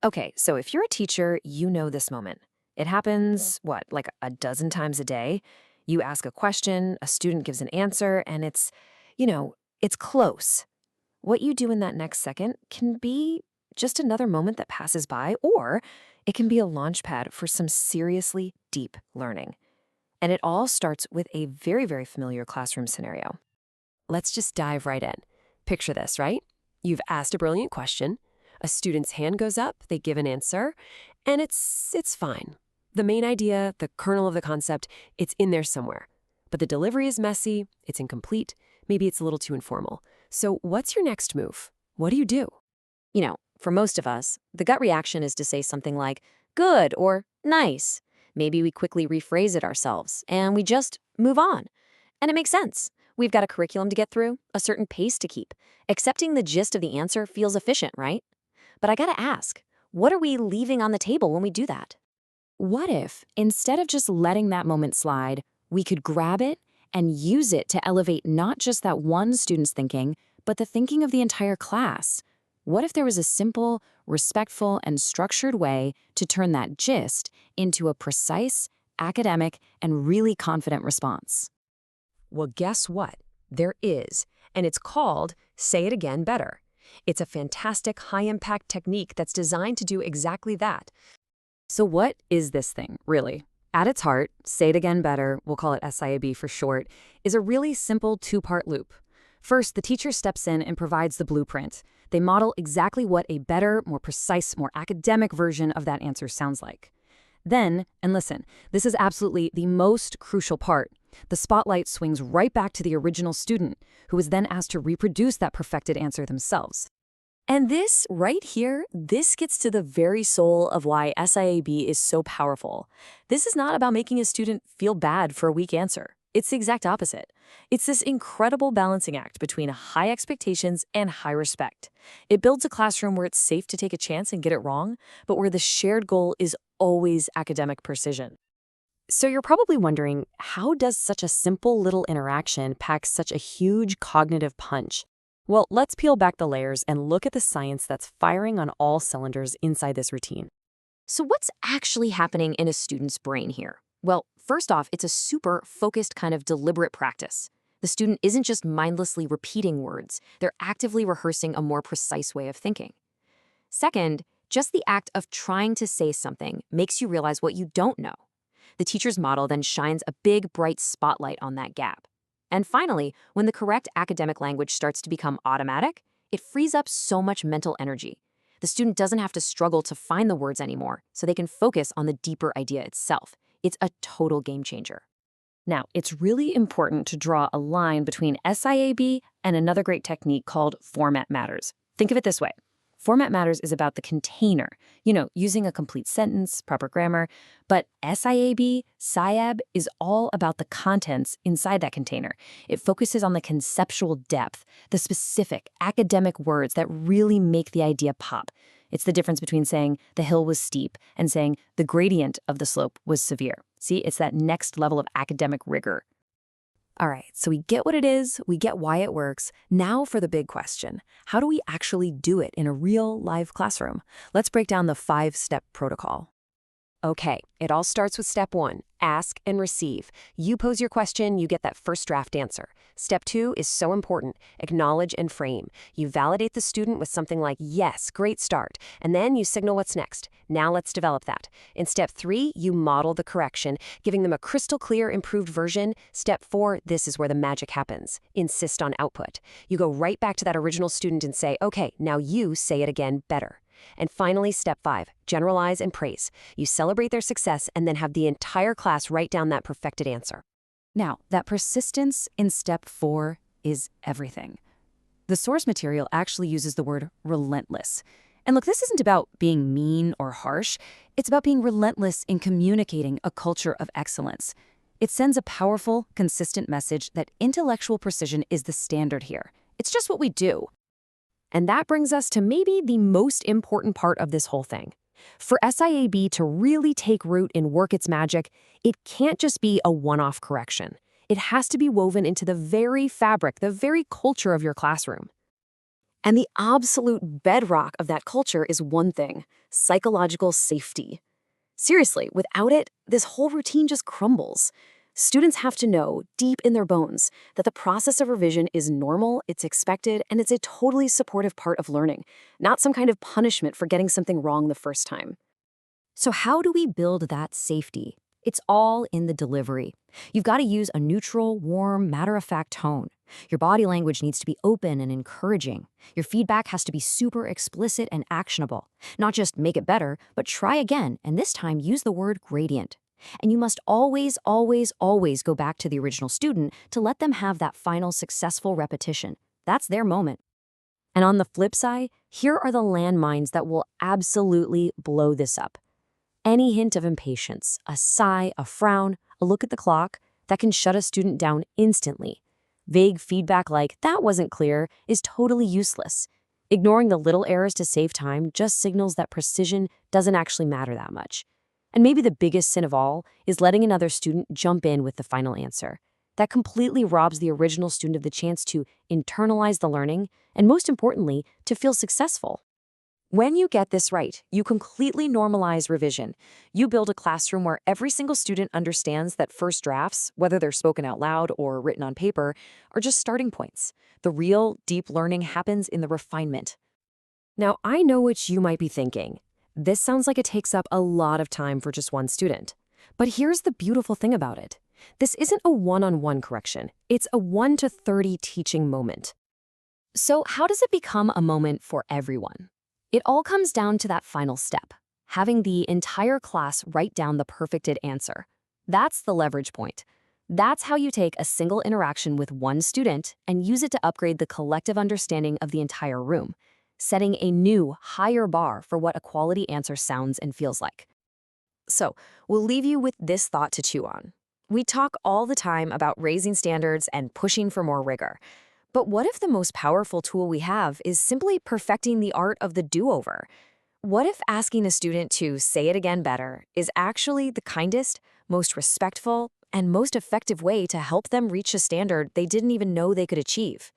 Okay, so if you're a teacher, you know this moment. It happens, what, like a dozen times a day? You ask a question, a student gives an answer, and it's close. What you do in that next second can be just another moment that passes by, or it can be a launch pad for some seriously deep learning. And it all starts with a very, very familiar classroom scenario. Let's just dive right in. Picture this, right? You've asked a brilliant question, a student's hand goes up, they give an answer, and it's fine. The main idea, the kernel of the concept, it's in there somewhere. But the delivery is messy, it's incomplete, maybe it's a little too informal. So what's your next move? What do? For most of us, the gut reaction is to say something like, good or nice. Maybe we quickly rephrase it ourselves, and we just move on. And it makes sense. We've got a curriculum to get through, a certain pace to keep. Accepting the gist of the answer feels efficient, right? But I gotta ask, what are we leaving on the table when we do that? What if, instead of just letting that moment slide, we could grab it and use it to elevate not just that one student's thinking, but the thinking of the entire class? What if there was a simple, respectful, and structured way to turn that gist into a precise, academic, and really confident response? Well, guess what? There is, and it's called Say It Again Better. It's a fantastic, high-impact technique that's designed to do exactly that. So what is this thing, really? At its heart, Say It Again Better, we'll call it SIAB for short, is a really simple two-part loop. First, the teacher steps in and provides the blueprint. They model exactly what a better, more precise, more academic version of that answer sounds like. Then, and listen, this is absolutely the most crucial part, the spotlight swings right back to the original student, who is then asked to reproduce that perfected answer themselves. And this, right here, this gets to the very soul of why SIAB is so powerful. This is not about making a student feel bad for a weak answer. It's the exact opposite. It's this incredible balancing act between high expectations and high respect. It builds a classroom where it's safe to take a chance and get it wrong, but where the shared goal is always academic precision. So you're probably wondering, how does such a simple little interaction pack such a huge cognitive punch? Well, let's peel back the layers and look at the science that's firing on all cylinders inside this routine. So what's actually happening in a student's brain here? Well, first off, it's a super focused kind of deliberate practice. The student isn't just mindlessly repeating words, they're actively rehearsing a more precise way of thinking. Second, just the act of trying to say something makes you realize what you don't know. The teacher's model then shines a big, bright spotlight on that gap. And finally, when the correct academic language starts to become automatic, it frees up so much mental energy. The student doesn't have to struggle to find the words anymore, so they can focus on the deeper idea itself. It's a total game changer. Now, it's really important to draw a line between SIAB and another great technique called format matters. Think of it this way. Format matters is about the container, using a complete sentence, proper grammar. But SIAB is all about the contents inside that container. It focuses on the conceptual depth, the specific academic words that really make the idea pop. It's the difference between saying the hill was steep and saying the gradient of the slope was severe. See, it's that next level of academic rigor. All right, so we get what it is, we get why it works. Now for the big question. How do we actually do it in a real live classroom? Let's break down the 5-step protocol. Okay, it all starts with step 1, ask and receive. You pose your question, you get that first draft answer. Step 2 is so important, acknowledge and frame. You validate the student with something like, yes, great start, and then you signal what's next. Now let's develop that. In step 3, you model the correction, giving them a crystal clear, improved version. Step 4, this is where the magic happens. Insist on output. You go right back to that original student and say, okay, now you say it again better. And finally, step 5, generalize and praise. You celebrate their success and then have the entire class write down that perfected answer. Now, that persistence in step 4 is everything. The source material actually uses the word relentless. And look, this isn't about being mean or harsh. It's about being relentless in communicating a culture of excellence. It sends a powerful, consistent message that intellectual precision is the standard here. It's just what we do. And that brings us to maybe the most important part of this whole thing. For SIAB to really take root and work its magic, it can't just be a one-off correction. It has to be woven into the very fabric, the very culture of your classroom. And the absolute bedrock of that culture is one thing: psychological safety. Seriously, without it, this whole routine just crumbles. Students have to know, deep in their bones, that the process of revision is normal, it's expected, and it's a totally supportive part of learning, not some kind of punishment for getting something wrong the first time. So how do we build that safety? It's all in the delivery. You've got to use a neutral, warm, matter-of-fact tone. Your body language needs to be open and encouraging. Your feedback has to be super explicit and actionable. Not just make it better, but try again, and this time use the word gradient. And you must always, always, always go back to the original student to let them have that final successful repetition. That's their moment. And on the flip side, here are the landmines that will absolutely blow this up. Any hint of impatience, a sigh, a frown, a look at the clock, that can shut a student down instantly. Vague feedback like, "that wasn't clear," is totally useless. Ignoring the little errors to save time just signals that precision doesn't actually matter that much. And maybe the biggest sin of all is letting another student jump in with the final answer. That completely robs the original student of the chance to internalize the learning and, most importantly, to feel successful. When you get this right, you completely normalize revision. You build a classroom where every single student understands that first drafts, whether they're spoken out loud or written on paper, are just starting points. The real, deep learning happens in the refinement. Now, I know what you might be thinking. This sounds like it takes up a lot of time for just one student. But here's the beautiful thing about it. This isn't a one-on-one correction. It's a 1 to 30 teaching moment. So how does it become a moment for everyone? It all comes down to that final step, having the entire class write down the perfected answer. That's the leverage point. That's how you take a single interaction with one student and use it to upgrade the collective understanding of the entire room, setting a new, higher bar for what a quality answer sounds and feels like. So, we'll leave you with this thought to chew on. We talk all the time about raising standards and pushing for more rigor. But what if the most powerful tool we have is simply perfecting the art of the do-over? What if asking a student to say it again better is actually the kindest, most respectful, and most effective way to help them reach a standard they didn't even know they could achieve?